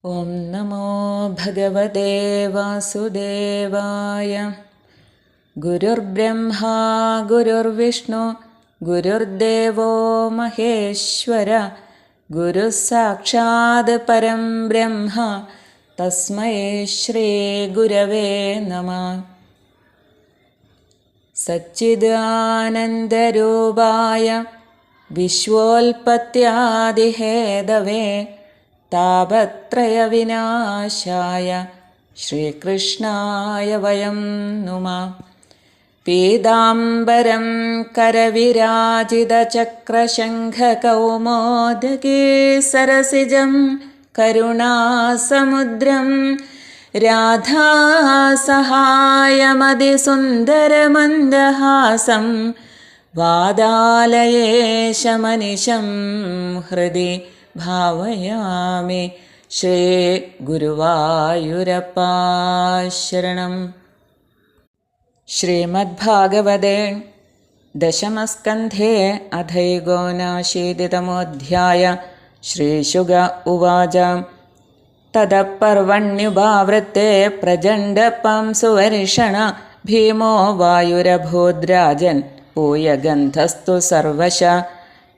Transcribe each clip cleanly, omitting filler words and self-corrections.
ഓം നമോ ഭഗവതേ വാസുദേവായ. ഗുരുർബ്രഹ്മാ ഗുരുർവിഷ്ണു ഗുരുർദേവോ മഹേശ്വര. ഗുരുഃ സാക്ഷാത് പരം ബ്രഹ്മ തസ്മൈ ശ്രീ ഗുരവേ നമഃ. സച്ചിദാനന്ദരൂപായ വിശ്വോൽപത്യാദിഹേതവേ താപത്രയവിനാശായ ശ്രീകൃഷ്ണായ വയം നുമഃ. പീതാംബരം കരവിരാജിതചക്രശംഖകൗമോദഗീ സരസിജം കരുണാസമുദ്രം രാധാസഹായമതിസുന്ദരമന്ദഹാസം വാതാലയേശമനിശം ഹൃദി ഭാവയാമി. ശ്രീ ഗുരുവായൂരപ്പാ ശരണം. ശ്രീമദ്ഭാഗവതേ ദശമസ്കന്ധേ അഥൈകോനാശീതിതമോऽധ്യായ. ശ്രീശുക ഉവാച. തതഃ പർവണ്യുപാവൃത്തെ പ്രചണ്ഡപാംസുവർഷണ ഭീമോ വായുരഭൂദ്രാജൻ പൂയഗന്ധസ്തു സർവശ.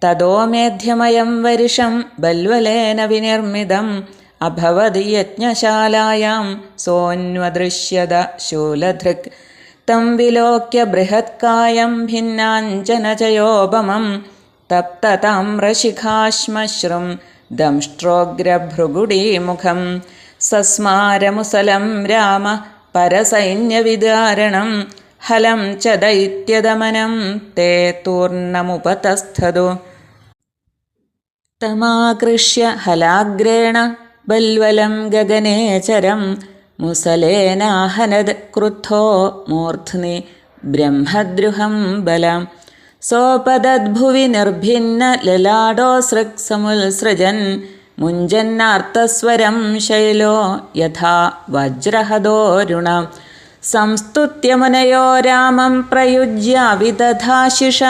തതോ മേധ്യമയം വർഷം ബൽവലേന വിനിർമ്മിതം അഭവദ് യജ്ഞശാലായാം സോന്വദൃശ്യത ശൂലധൃക്. തം വിലോക്യ ബൃഹത്കായം ഭിന്നാഞ്ജനചയോപമം തപ്തതാമ്രശിഖാശ്മശ്രും ദംഷ്ട്രോഗ്രഭൃഗുടീമുഖം. സസ്മാരമുസലം രാമ പരസൈന്യവിദാരണം ഹലം ച ദൈത്യദമനം തേ തൂർണമുപതസ്ഥതു. തമാകൃഷ്യ ഹലാഗ്രേണ ബൽവലം ഗഗനേചരം മുസലേനാഹനദ് ക്രുദ്ധോ മൂർധ്നി ബ്രഹ്മദ്രുഹം ബലം. സോപദദ്ഭുവി നിർഭിന്ന ലലാടോസൃക് സമുത്സൃജൻ മുഞ്ജന്നാർത്തസ്വരം ശൈലോ യഥാ വജ്രഹദോരുണ. സംസ്തുത്യ രാമം പ്രയുജ്യ വിദധാശിഷ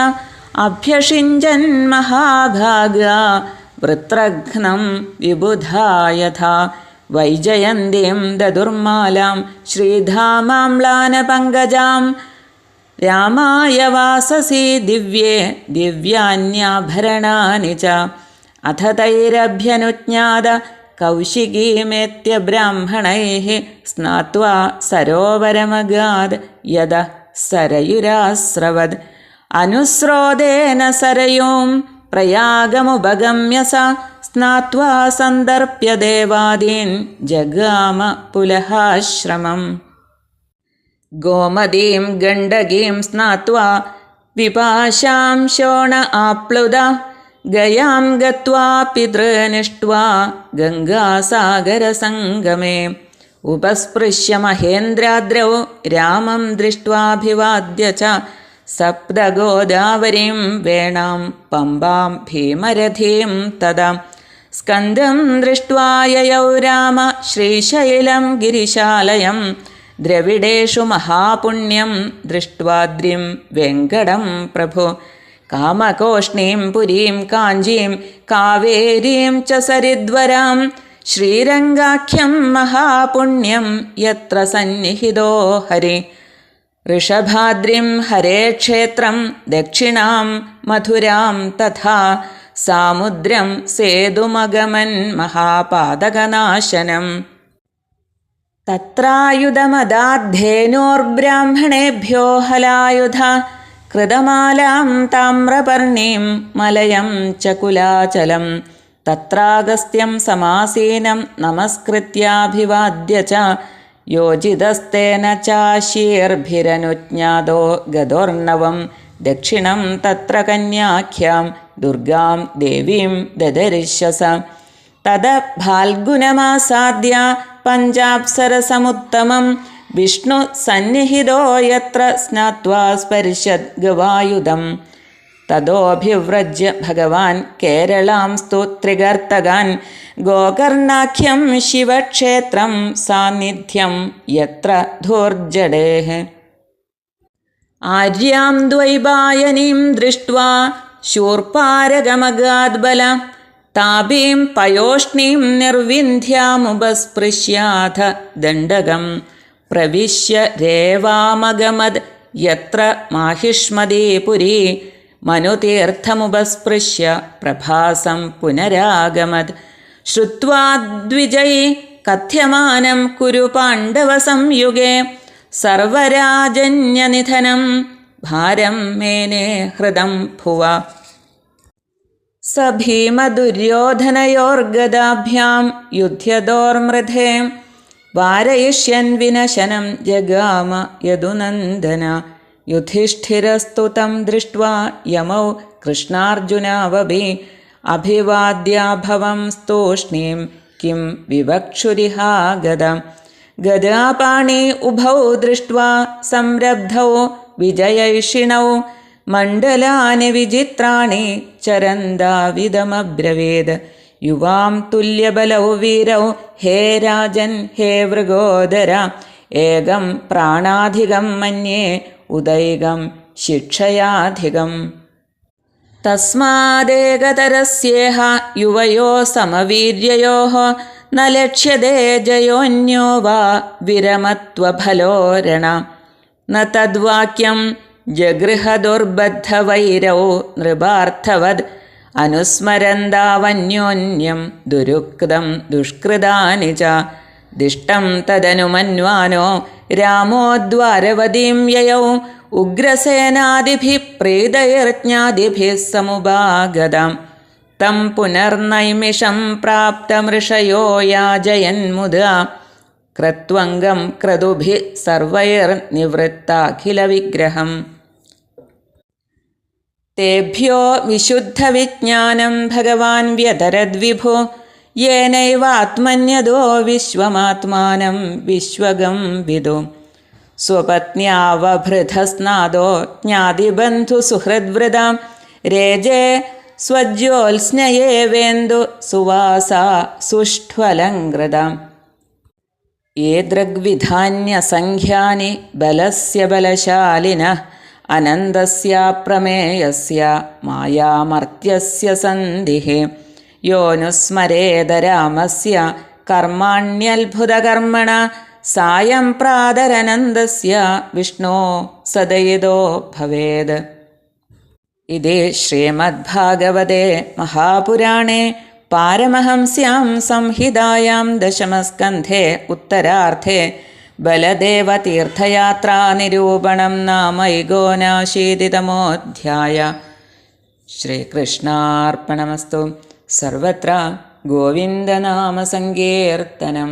അഭ്യഷിഞ്ചൻ മഹാഭാഗാ വൃത്രഘ്നം വിബുധാ യഥാ. വൈജയന്തിം ദദുർമാലാം ശ്രീധാമാംലാനപങ്കജാം രാമായ വാസസി ദിവ്യേ ദിവ്യാന്യാഭരണാനി ച. അഥ തൈരഭ്യനുജ്ഞാത കൗശികീമേത്യ ബ്രാഹ്മണൈഃ സ്നാത്വാ സരോവരമഗാദ് യദഃ സരയുരാസ്രവദ്. അനുസ്രോതേന സരയൂം പ്രയാഗമുപഗമ്യ സ സ്നാത്വാ സന്ദർപ്യ ദേവാദീൻ ജഗാമ പുലഹാശ്രമം. ഗോമതീം ഗണ്ഡകീം സ്നാത്വാ വിപാശാം ശോണ ആപ്ലുത ഗയാം ഗത്വാ പിതൃനിഷ്ട്വാ ഗംഗാസാഗരസംഗമേ. ഉപസ്പൃശ്യ മഹേന്ദ്രാദ്രൗ രാമം ദൃഷ്ട്വാഭിവാദ്യ ച സപ്തഗോദാവരീം വേണാം പമ്പാം ഭീമരഥീം തദാ. സ്കന്ദം ദൃഷ്ട്വാ യയൗ രാമ ശ്രീശൈലം ഗിരിശാലയം ദ്രവിഡേഷു മഹാപുണ്യം ദൃഷ്ട്വാദ്രിം വെങ്കടം പ്രഭു. കാമകോഷ്ണീം പുരീം കാഞ്ചീം കാവേരീം ച സരിദ്വരാം ശ്രീരംഗാഖ്യം മഹാപുണ്യം യത്ര സന്നിഹിതോ ഹരി. ഋഷഭാദ്രിം ഹരേ ക്ഷേത്രം ദക്ഷിണാം മധുരാം തഥാ സാമുദ്രം സേതുമഗമൻ മഹാപാതകനാശനം. തത്രായുധമദാദ്ധേനോർബ്രാഹ്മണേഭ്യോ ഹലായുധ കൃതമാലാം താമ്രപർണീം മലയം ച കുലാചലം. തത്രാഗസ്ത്യം സമാസീനം നമസ്കൃത്യാഭിവാദ്യ ച യോജിതസ്തേന ചാശീർഭിരനുജ്ഞാതോ ഗതോർണവം. ദക്ഷിണം തത്ര കന്യാഖ്യാം ദുർഗാം ദേവീം ദദർശസ. തദ ഫാൽഗുനമാസാദ്യ പഞ്ചാപ്സരസമുത്തമം വിഷ്ണു സന്നിഹിതോ യത്ര സ്നാത്വാ സ്പർശദ് ഗവായുധം. തതോഭിവ്രജ്യ ഭഗവാൻ കേരളാം സ്തുത്രികർത്തകാൻ ഗോകർണാഖ്യം ശിവക്ഷേത്രം സാന്നിധ്യം യത്ര ധൂർജടേഃ. ആര്യാം ദ്വൈപായനീം ദൃഷ്ട്വാ ശൂർപ്പാരഗമഗാദ്ബല താപീം പയോഷ്ണീം നിർവിന്ധ്യാമുപസ്പൃശ്യാഥ ദണ്ഡകം പ്രവിശ്യ രേവാമഗമദ് യത്ര മാഹിഷ്മദീ പുരീ മനുതീർത്ഥമുപസ്പൃശ്യ പ്രഭാസം പുനരാഗമത്. ശ്രുത്വാ ദ്വിജൈ കഥ്യമാനം കുരു പാണ്ഡവസംയുഗേ സർവരാജന്യനിധനം ഭാരം മേനേ ഹൃദം ഭുവ. സ ഭീമദുര്യോധനയോർഗദാഭ്യാം യുധ്യതോർമൃധേ വാരയിഷ്യൻ വിനശനം ജഗാമ യദുനന്ദന. യുധിഷ്ഠിരസ്തു തം ദൃഷ്ട്വാ യമൗ കൃഷ്ണാർജുനാവഭി അഭിവാദ്യാഭവം സ്തൂഷ്ണീം കിം വിവക്ഷുരിഹാഗതം. ഗദാപാണി ഉഭൗ ദൃഷ്ട്വാ സംരബ്ധൗ വിജയൈഷിണൗ മണ്ഡലാനി വിചിത്രാണി ചരന്താവിദമബ്രവീത്. യുവാം തുല്യബലൗ വീരൗ ഹേ രാജൻ ഹേ വൃഗോദര ഏകം പ്രാണാധികം മന്യേ ഉദൈകം ശിക്ഷയാധികം. തസ്മാദേകതരസ്യേഹ യുവയോ സമവീര്യയോഃ ന ലക്ഷ്യതേ ജയോന്യോ വാ വിരമത്വഫലോരണ. ന തദ്വാക്യം ജഗൃഹദുർബദ്ധവൈരൗ നൃപാർത്ഥവദ് അനുസ്മരന്താവന്യോന്യം ദുരുക്തം ദുഷ്കൃതാനി ച. ദിഷ്ടം തദനുമന്വാനോ രാമോ ദ്വാരവതീം യയൗ ഉഗ്രസേനാദിഭിഃ പ്രീതൈർജ്ഞാദിഭിः സമുപാഗതം. തം പുനർനൈമിഷം പ്രാപ്തമൃഷയോ യാജയന്മുദാ ക്രത്വംഗം ക്രതുഭിः സർവൈർനിവൃത്താഖിലവിഗ്രഹം. തേഭ്യോ വിശുദ്ധവിജ്ഞാനം ഭഗവാൻ വ്യതരദ്വിഭോ യേനൈവാത്മന്യതോ വിശ്വമാത്മാനം വിശ്വഗം വിദു. സ്വപത്ന്യാവഭൃതസ്നാദോ ജ്ഞാതിബന്ധുസുഹൃദ്വൃതാം രേജേ സ്വജ്യോത്സ്നയേവേന്ദു സുവാസാ സുഷ്ഠ്വലങ്കൃതാം. യേ ദൃഗ്വിധാന്യസംഖ്യാനി ബലസ്യ ബലശാലിനഃ അനന്തസ്യാപ്രമേയസ്യ മായാമർത്യസ്യ സന്ധിഃ. യോനുസ്മരേത രാമസ്യ കർമാണ്യത്ഭുതകർമ്മണ സായം പ്രാതരനന്ദസ്യ വിഷ്ണോ സദയിതോ ഭവേത്. ഇതി ശ്രീമദ്ഭാഗവതേ മഹാപുരാണേ പാരമഹംസ്യാം സംഹിതായാം ദശമസ്കന്ധേ ഉത്തരാർത്ഥേ ബലദേവതീർത്ഥയാത്രാനിരൂപണം നാമ എകോനാശീതിതമോऽധ്യായ. ശ്രീകൃഷ്ണാർപ്പണമസ്തു. സർവത്ര ഗോവിന്ദനാമസങ്കീർത്തനം.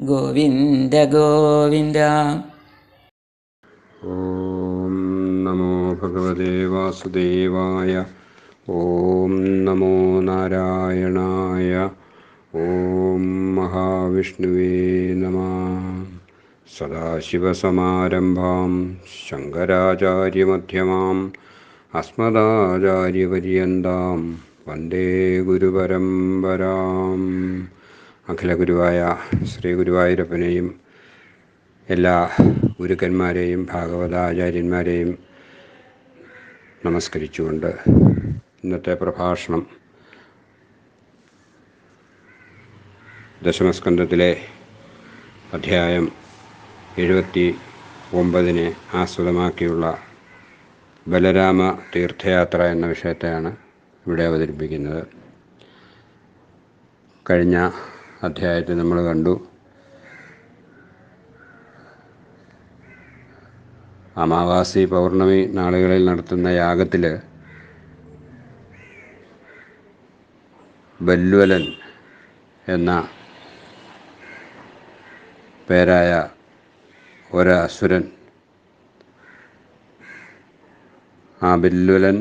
ഗോവിന്ദ ഗോവിന്ദ. ഓം നമോ ഭഗവതേ വാസുദേവായ. ഓം നമോ നാരായണായ. ഓം മഹാവിഷ്ണുവേ നമഃ. സദാശിവസമാരംഭാം ശങ്കരാചാര്യമധ്യമാം അസ്മദാചാര്യപര്യന്താം വന്ദേ ഗുരുപരമ്പരാം. അഖില ഗുരുവായ ശ്രീ ഗുരുവായൂരപ്പനെയും എല്ലാ ഗുരുക്കന്മാരെയും ഭാഗവതാചാര്യന്മാരെയും നമസ്കരിച്ചുകൊണ്ട് ഇന്നത്തെ പ്രഭാഷണം ദശമസ്കന്ധത്തിലെ അധ്യായം 79 ആസ്പദമാക്കിയുള്ള ബലരാമ തീർത്ഥയാത്ര എന്ന വിഷയത്തെയാണ് ഇവിടെ അവതരിപ്പിക്കുന്നത്. കഴിഞ്ഞ അധ്യായത്തിൽ നമ്മൾ കണ്ടു അമാവാസി പൗർണമി നാളുകളിൽ നടത്തുന്ന യാഗത്തിൽ ബല്വലൻ എന്ന പേരായ ഒരസുരൻ, ആ ബല്വലൻ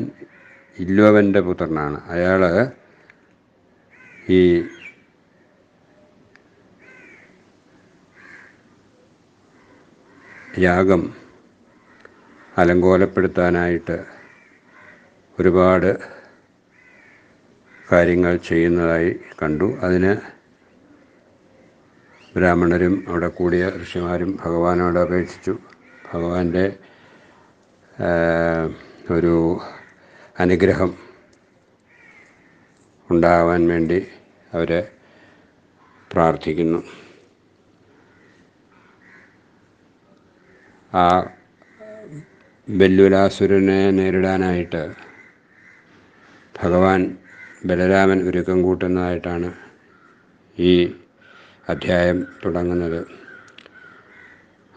ഇല്വവൻ്റെ പുത്രനാണ്. അയാൾ ഈ യാഗം അലങ്കോലപ്പെടുത്താനായിട്ട് ഒരുപാട് കാര്യങ്ങൾ ചെയ്യുന്നതായി കണ്ടു. അതിന് ബ്രാഹ്മണരും അവിടെ കൂടിയ ഋഷിമാരും ഭഗവാനോട് അപേക്ഷിച്ചു. ഭഗവാന്റെ ഒരു അനുഗ്രഹം ഉണ്ടാകാൻ വേണ്ടി അവരെ പ്രാർത്ഥിക്കുന്നു. ആ ബെല്ലുലാസുരനെ നേരിടാനായിട്ട് ഭഗവാൻ ബലരാമൻ ഒരുക്കം കൂട്ടുന്നതായിട്ടാണ് ഈ അധ്യായം തുടങ്ങുന്നത്.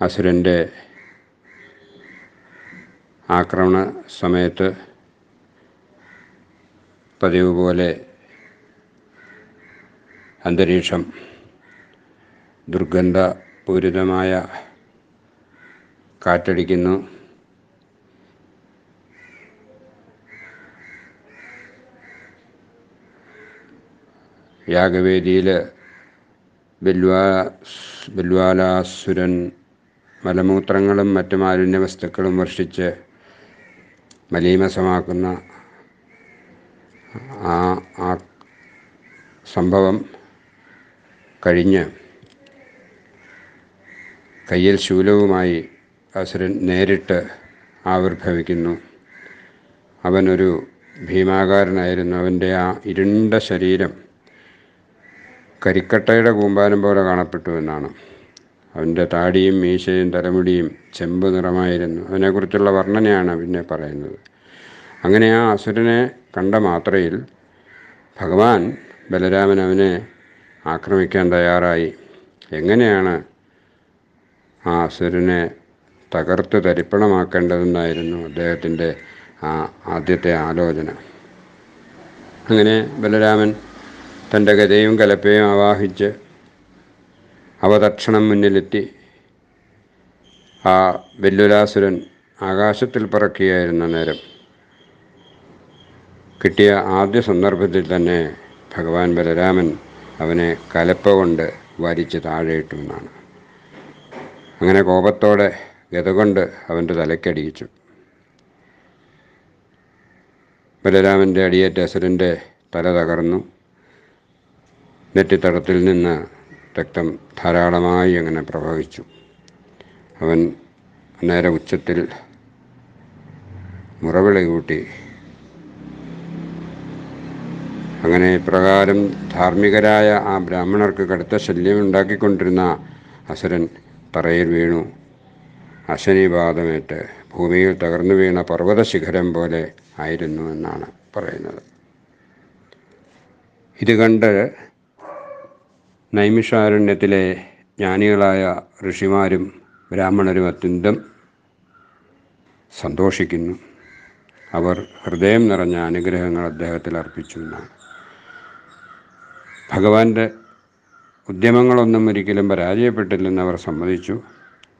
അസുരൻ്റെ ആക്രമണ സമയത്ത് പതിവ് പോലെ അന്തരീക്ഷം ദുർഗന്ധപൂരിതമായ കാറ്റടിക്കുന്നു. യാഗവേദിയിൽ ബെല്വാലാസുരൻ മലമൂത്രങ്ങളും മറ്റു മാലിന്യ വസ്തുക്കളും വർഷിച്ച് മലീമസമാക്കുന്ന ആ സംഭവം കഴിഞ്ഞ് കയ്യിൽ ശൂലവുമായി അസുരൻ നേരിട്ട് ആവിർഭവിക്കുന്നു. അവനൊരു ഭീമാകാരനായിരുന്നു. അവൻ്റെ ആ ഇരുണ്ട ശരീരം കരിക്കട്ടയുടെ കൂമ്പാരം പോലെ കാണപ്പെട്ടു എന്നാണ്. അവൻ്റെ താടിയും മീശയും തലമുടിയും ചെമ്പ് നിറമായിരുന്നു. അതിനെക്കുറിച്ചുള്ള വർണ്ണനയാണ് പിന്നെ പറയുന്നത്. അങ്ങനെ ആ അസുരനെ കണ്ട മാത്രയിൽ ഭഗവാൻ ബലരാമൻ അവനെ ആക്രമിക്കാൻ തയ്യാറായി. എങ്ങനെയാണ് ആ അസുരനെ തകർത്ത് തരിപ്പണമാക്കേണ്ടതെന്നായിരുന്നു അദ്ദേഹത്തിൻ്റെ ആ ആദ്യത്തെ ആലോചന. അങ്ങനെ ബലരാമൻ തൻ്റെ ഗദയും കലപ്പയും ആവാഹിച്ച് അവ തക്ഷണം മുന്നിലെത്തി. ആ ബെല്ലുലാസുരൻ ആകാശത്തിൽ പറക്കുകയായിരുന്ന നേരം കിട്ടിയ ആദ്യ സന്ദർഭത്തിൽ തന്നെ ഭഗവാൻ ബലരാമൻ അവനെ കലപ്പ കൊണ്ട് വലിച്ച് താഴെയിട്ടു എന്നാണ്. അങ്ങനെ കോപത്തോടെ ഗദ കൊണ്ട് അവൻ്റെ തലയ്ക്കടിയിച്ചു. ബലരാമൻ്റെ അടിയേറ്റ അസുരൻ്റെ തല തകർന്നു. നെറ്റിത്തടത്തിൽ നിന്ന് രക്തം ധാരാളമായി അങ്ങനെ പ്രവഹിച്ചു. അവൻ നേരെ ഉച്ചത്തിൽ മുറവിളി കൂട്ടി. അങ്ങനെ ഇപ്രകാരം ധാർമ്മികരായ ആ ബ്രാഹ്മണർക്ക് കടുത്ത ശല്യം ഉണ്ടാക്കിക്കൊണ്ടിരുന്ന അസുരൻ തറയിൽ വീണു. അശനിപാതമേറ്റ് ഭൂമിയിൽ തകർന്നു വീണ പർവ്വത ശിഖരം പോലെ ആയിരുന്നു എന്നാണ് പറയുന്നത്. ഇത് കണ്ട് നൈമിഷാരണ്യത്തിലെ ജ്ഞാനികളായ ഋഷിമാരും ബ്രാഹ്മണരും അത്യന്തം സന്തോഷിക്കുന്നു. അവർ ഹൃദയം നിറഞ്ഞ അനുഗ്രഹങ്ങൾ അദ്ദേഹത്തിൽ അർപ്പിച്ചു എന്നാണ്. ഭഗവാന്റെ ഉദ്യമങ്ങളൊന്നും ഒരിക്കലും പരാജയപ്പെട്ടില്ലെന്ന് അവർ സമ്മതിച്ചു.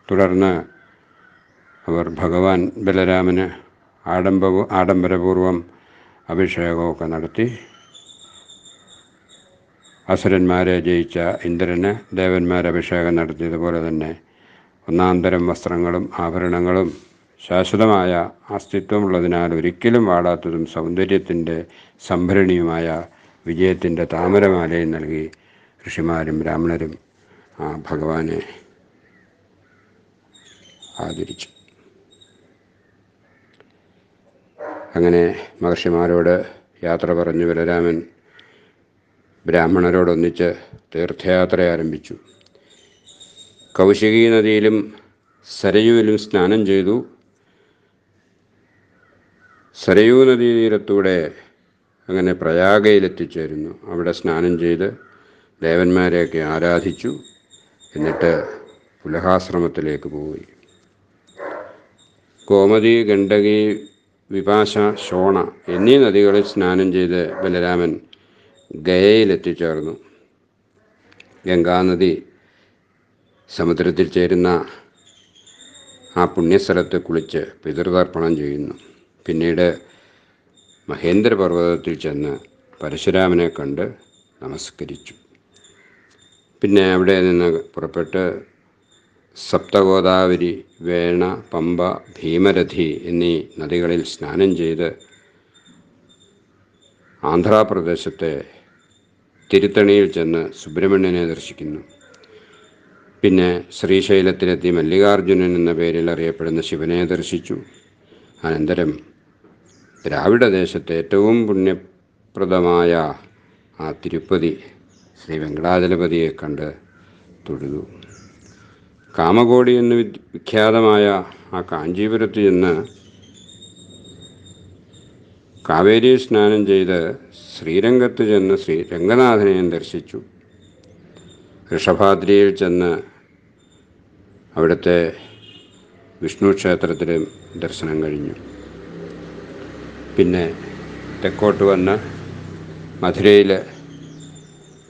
തുടർന്ന് അവർ ഭഗവാൻ ബലരാമന് ആഡംബരപൂർവം അഭിഷേകമൊക്കെ നടത്തി. അസുരന്മാരെ ജയിച്ച ഇന്ദ്രന് ദേവന്മാർ അഭിഷേകം നടത്തിയതുപോലെ തന്നെ ഒന്നാന്തരം വസ്ത്രങ്ങളും ആഭരണങ്ങളും ശാശ്വതമായ അസ്തിത്വമുള്ളതിനാൽ ഒരിക്കലും വാടാത്തതും സൗന്ദര്യത്തിൻ്റെ സംഭരണിയുമായ വിജയത്തിൻ്റെ താമരമാലയും നൽകി ഋഷിമാരും ബ്രാഹ്മണരും ആ ഭഗവാനെ ആദരിച്ചു. അങ്ങനെ മഹർഷിമാരോട് യാത്ര പറഞ്ഞു ബലരാമൻ ബ്രാഹ്മണരോടൊന്നിച്ച് തീർത്ഥയാത്ര ആരംഭിച്ചു. കൗശികി നദിയിലും സരയുവിലും സ്നാനം ചെയ്തു. സരയൂ നദീതീരത്തൂടെ അങ്ങനെ പ്രയാഗയിലെത്തിച്ചേരുന്നു. അവിടെ സ്നാനം ചെയ്ത് ദേവന്മാരെയൊക്കെ ആരാധിച്ചു. എന്നിട്ട് പുലഹാശ്രമത്തിലേക്ക് പോയി. ഗോമതി, ഗണ്ഡകി, വിപാശ, ശോണ എന്നീ നദികളിൽ സ്നാനം ചെയ്ത് ബലരാമൻ ഗയയിലെത്തിച്ചേർന്നു. ഗംഗാനദി സമുദ്രത്തിൽ ചേരുന്ന ആ പുണ്യസ്ഥലത്ത് കുളിച്ച് പിതൃതർപ്പണം ചെയ്യുന്നു. പിന്നീട് മഹേന്ദ്രപർവ്വതത്തിൽ ചെന്ന് പരശുരാമനെ കണ്ട് നമസ്കരിച്ചു. പിന്നെ അവിടെ നിന്ന് പുറപ്പെട്ട് സപ്തഗോദാവരി, വേണ, പമ്പ, ഭീമരഥി എന്നീ നദികളിൽ സ്നാനം ചെയ്ത് ആന്ധ്രാപ്രദേശത്തെ തിരുത്തണിയിൽ ചെന്ന് സുബ്രഹ്മണ്യനെ ദർശിക്കുന്നു. പിന്നെ ശ്രീശൈലത്തിലെത്തി മല്ലികാർജുനൻ എന്ന പേരിൽ അറിയപ്പെടുന്ന ശിവനെ ദർശിച്ചു. അനന്തരം ദ്രാവിഡദേശത്തെ ഏറ്റവും പുണ്യപ്രദമായ ആ തിരുപ്പതി ശ്രീ വെങ്കടാചലപതിയെ കണ്ട് തൊഴുതു. കാമകോടി എന്ന് വിഖ്യാതമായ ആ കാഞ്ചീപുരത്ത് ചെന്ന് കാവേരി സ്നാനം ചെയ്ത് ശ്രീരംഗത്ത് ചെന്ന് ശ്രീ രംഗനാഥനെയും ദർശിച്ചു. ഋഷഭാദ്രിയിൽ ചെന്ന് അവിടുത്തെ വിഷ്ണു ക്ഷേത്രത്തിലും ദർശനം കഴിഞ്ഞു. പിന്നെ തെക്കോട്ട് വന്ന്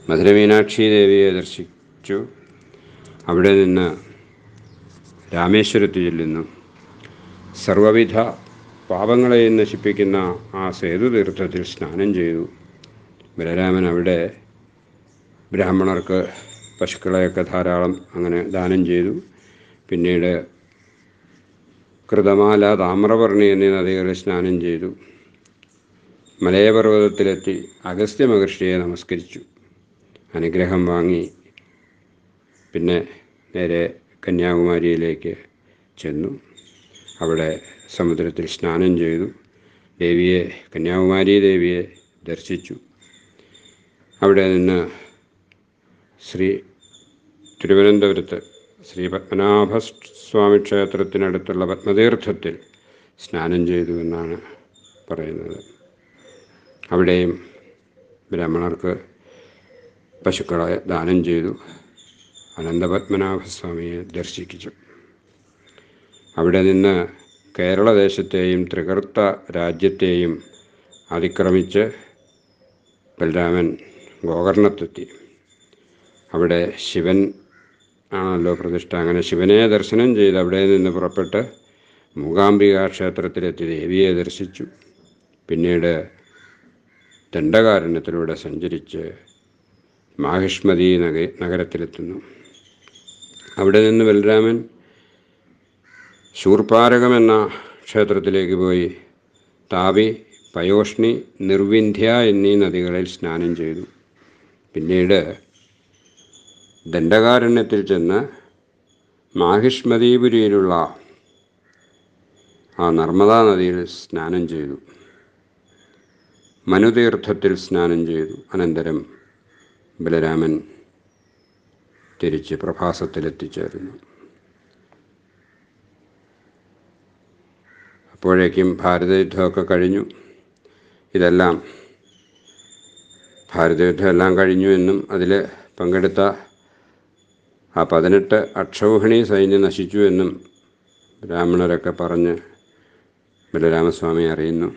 മധുര മീനാക്ഷി ദേവിയെ ദർശിച്ചു. അവിടെ നിന്ന് രാമേശ്വരത്ത് ചെല്ലുന്നു. സർവവിധ പാപങ്ങളെയും നശിപ്പിക്കുന്ന ആ സേതുതീർത്ഥത്തിൽ സ്നാനം ചെയ്തു. ബലരാമൻ അവിടെ ബ്രാഹ്മണർക്ക് പശുക്കളെയൊക്കെ ധാരാളം അങ്ങനെ ദാനം ചെയ്തു. പിന്നീട് കൃതമാല, താമ്രപർണി എന്നീ നദികളിൽ സ്നാനം ചെയ്തു. മലയപർവ്വതത്തിലെത്തി അഗസ്ത്യ മഹർഷിയെ നമസ്കരിച്ചു, അനുഗ്രഹം വാങ്ങി. പിന്നെ നേരെ കന്യാകുമാരിയിലേക്ക് ചെന്നു. അവിടെ സമുദ്രത്തിൽ സ്നാനം ചെയ്തു. കന്യാകുമാരി ദേവിയെ ദർശിച്ചു. അവിടെ നിന്ന് തിരുവനന്തപുരത്ത് ശ്രീ പത്മനാഭസ്വാമി ക്ഷേത്രത്തിനടുത്തുള്ള പത്മതീർത്ഥത്തിൽ സ്നാനം ചെയ്തു എന്നാണ് പറയുന്നത്. അവിടെയും ബ്രാഹ്മണർക്ക് പശുക്കളെ ദാനം ചെയ്തു. അനന്തപത്മനാഭസ്വാമിയെ ദർശിച്ചു. അവിടെ നിന്ന് കേരളദേശത്തെയും ത്രികർത്ത രാജ്യത്തെയും അതിക്രമിച്ച് ബലരാമൻ ഗോകർണത്തെത്തി. അവിടെ ശിവൻ ആണല്ലോ പ്രതിഷ്ഠ. അങ്ങനെ ശിവനെ ദർശനം ചെയ്ത് അവിടെ നിന്ന് പുറപ്പെട്ട് മൂകാംബിക ക്ഷേത്രത്തിലെത്തി ദേവിയെ ദർശിച്ചു. പിന്നീട് ദണ്ഡകാരണ്യത്തിലൂടെ സഞ്ചരിച്ച് മാഹിഷ്മതി നഗരത്തിലെത്തുന്നു. അവിടെ നിന്ന് ബലരാമൻ ശൂർപ്പാരകം എന്ന ക്ഷേത്രത്തിലേക്ക് പോയി താപി, പയോഷ്ണി, നിർവിന്ധ്യ എന്നീ നദികളിൽ സ്നാനം ചെയ്തു. പിന്നീട് ദണ്ഡകാരണ്യത്തിൽ ചെന്ന് മാഹിഷ്മതീപുരിയിലുള്ള ആ നർമ്മദാ നദിയിൽ സ്നാനം ചെയ്തു. മനുതീർത്ഥത്തിൽ സ്നാനം ചെയ്തു. അനന്തരം ബലരാമൻ തിരിച്ച് പ്രഭാസത്തിലെത്തിച്ചേർന്നു. അപ്പോഴേക്കും ഭാരതയുദ്ധമൊക്കെ കഴിഞ്ഞു. ഭാരതയുദ്ധം എല്ലാം കഴിഞ്ഞു എന്നും അതിൽ പങ്കെടുത്ത ആ 18 അക്ഷൗഹിണി സൈന്യം നശിച്ചു എന്നും ബ്രാഹ്മണരൊക്കെ പറഞ്ഞ് ബലരാമസ്വാമി അറിയുന്നു.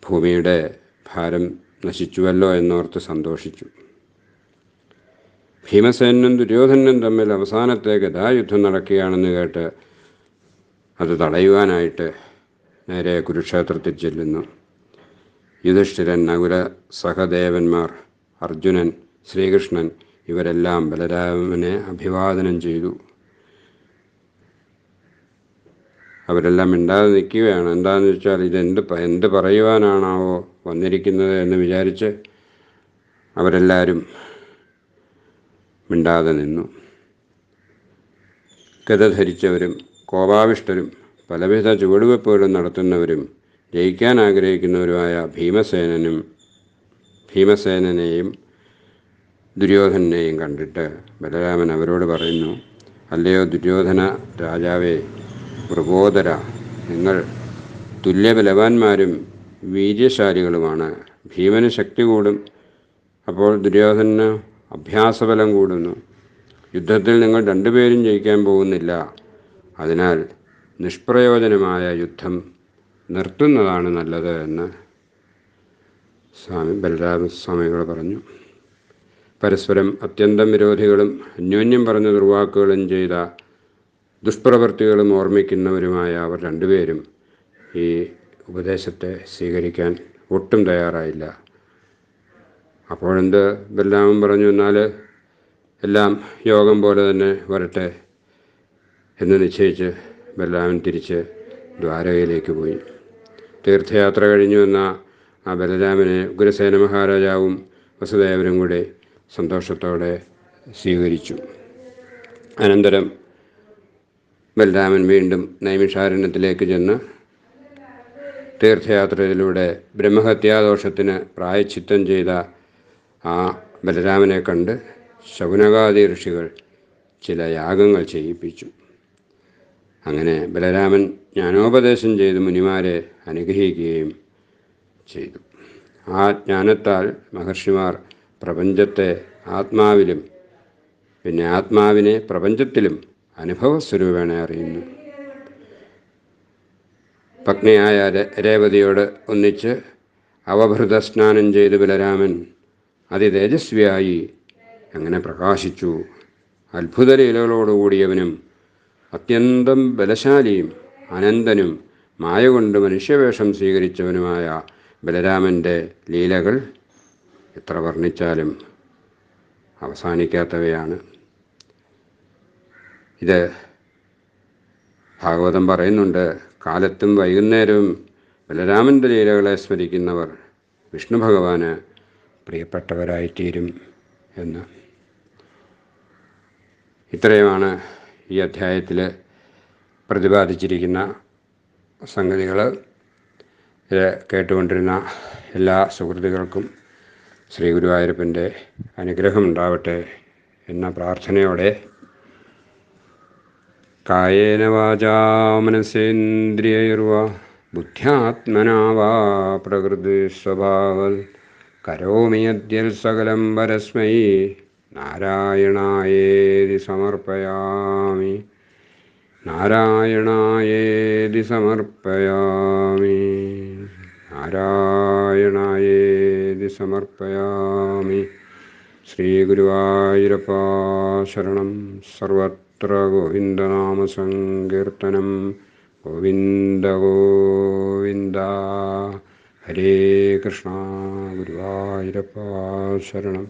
ഭൂമിയുടെ ഭാരം നശിച്ചുവല്ലോ എന്നോർത്ത് സന്തോഷിച്ചു. ഭീമസേനും ദുര്യോധനും തമ്മിൽ അവസാനത്തെ ഗദായുദ്ധം നടക്കുകയാണെന്ന് കേട്ട് അത് തടയുവാനായിട്ട് നേരെ കുരുക്ഷേത്രത്തിൽ ചെല്ലുന്നു. യുധിഷ്ഠിരൻ, നകുല സഹദേവന്മാർ, അർജുനൻ, ശ്രീകൃഷ്ണൻ ഇവരെല്ലാം ബലരാമനെ അഭിവാദനം ചെയ്തു. അവരെല്ലാം മിണ്ടാതെ നിൽക്കുകയാണ്. എന്താണെന്ന് വെച്ചാൽ എന്ത് പറയുവാനാണാവോ വന്നിരിക്കുന്നത് എന്ന് വിചാരിച്ച് അവരെല്ലാവരും മിണ്ടാതെ നിന്നു. ഗദ ധരിച്ചവരും കോപാവിഷ്ടരും പലവിധ ചുവടുവെപ്പുകളും നടത്തുന്നവരും ജയിക്കാൻ ആഗ്രഹിക്കുന്നവരുമായ ഭീമസേനനെയും ദുര്യോധനെയും കണ്ടിട്ട് ബലരാമൻ അവരോട് പറയുന്നു: അല്ലയോ ദുര്യോധന രാജാവേ, വൃകോദര, നിങ്ങൾ തുല്യബലവാന്മാരും വീര്യശാലികളുമാണ്. ഭീമന് ശക്തി കൂടും, അപ്പോൾ ദുര്യോധനന് അഭ്യാസബലം കൂടുന്നു. യുദ്ധത്തിൽ നിങ്ങൾ രണ്ടുപേരും ജയിക്കാൻ പോകുന്നില്ല. അതിനാൽ നിഷ്പ്രയോജനമായ യുദ്ധം നിർത്തുന്നതാണ് നല്ലത് എന്ന് ബലരാമസ്വാമികൾ പറഞ്ഞു. പരസ്പരം അത്യന്തം വിരോധികളും അന്യോന്യം പറഞ്ഞ ദുർവാക്കുകളും ചെയ്ത ദുഷ്പ്രവൃത്തികളും ഓർമ്മിക്കുന്നവരുമായ അവർ രണ്ടുപേരും ഈ ഉപദേശത്തെ സ്വീകരിക്കാൻ ഒട്ടും തയ്യാറായില്ല. അപ്പോഴെന്ത് ബലരാമൻ പറഞ്ഞു: എന്നാൽ എല്ലാം യോഗം പോലെ തന്നെ വരട്ടെ എന്ന് നിശ്ചയിച്ച് ബലരാമൻ തിരിച്ച് ദ്വാരകയിലേക്ക് പോയി. തീർത്ഥയാത്ര കഴിഞ്ഞു വന്ന ആ ബലരാമനെ ഉഗ്രസേന മഹാരാജാവും വസുദേവരും കൂടെ സന്തോഷത്തോടെ സ്വീകരിച്ചു. അനന്തരം ബലരാമൻ വീണ്ടും നൈമിഷാരണ്യത്തിലേക്ക് ചെന്ന് തീർത്ഥയാത്രയിലൂടെ ബ്രഹ്മഹത്യാദോഷത്തിന് പ്രായശ്ചിത്തം ചെയ്ത ആ ബലരാമനെ കണ്ട് ശൗനകാദി ഋഷികൾ ചില യാഗങ്ങൾ ചെയ്യിപ്പിച്ചു. അങ്ങനെ ബലരാമൻ ജ്ഞാനോപദേശം ചെയ്ത് മുനിമാരെ അനുഗ്രഹിക്കുകയും ചെയ്തു. ആ ജ്ഞാനത്താൽ മഹർഷിമാർ പ്രപഞ്ചത്തെ ആത്മാവിലും പിന്നെ ആത്മാവിനെ പ്രപഞ്ചത്തിലും അനുഭവസ്വരൂപേണ അറിയുന്നു. പത്നിയായ രേവതിയോട് ഒന്നിച്ച് അവഭൃത സ്നാനം ചെയ്ത് ബലരാമൻ അതിതേജസ്വിയായി അങ്ങനെ പ്രകാശിച്ചു. അത്ഭുത ലീലകളോടുകൂടിയവനും അത്യന്തം ബലശാലിയും അനന്തനും മായ കൊണ്ട് മനുഷ്യവേഷം സ്വീകരിച്ചവനുമായ ബലരാമൻ്റെ ലീലകൾ എത്ര വർണ്ണിച്ചാലും അവസാനിക്കാത്തവയാണ്. ഇത് ഭാഗവതം പറയുന്നുണ്ട്, കാലത്തും വൈകുന്നേരവും ബലരാമൻ്റെ ലീലകളെ സ്മരിക്കുന്നവർ വിഷ്ണു ഭഗവാന് പ്രിയപ്പെട്ടവരായിത്തീരും എന്ന്. ഇത്രയുമാണ് ഈ അധ്യായത്തിൽ പ്രതിപാദിച്ചിരിക്കുന്ന സംഗതികൾ. ഇത് കേട്ടുകൊണ്ടിരുന്ന എല്ലാ സുഹൃത്തുക്കൾക്കും ശ്രീ ഗുരുവായൂരപ്പൻ്റെ അനുഗ്രഹമുണ്ടാവട്ടെ എന്ന പ്രാർത്ഥനയോടെ കായേന വാചാ മനസേന്ദ്രിയൈർവാ ബുദ്ധ്യാത്മനാ വാ പ്രകൃതി സ്വഭാവൽ കരോമി യദ്യൽ സകലം പരസ്മൈ നാരായണായേതി സമർപ്പയാമി. നാരായണായേതി സമർപ്പയാമി. നാരായണായേതി സമർപ്പയാമി. ശ്രീ ഗുരുവായൂരപ്പ ശരണം. സർവത്ര ഗോവിന്ദനാമസങ്കീർത്തനം. ഗോവിന്ദ ഗോവിന്ദ. ഹരേ കൃഷ്ണ. ഗുരുവായൂരപ്പ ശരണം.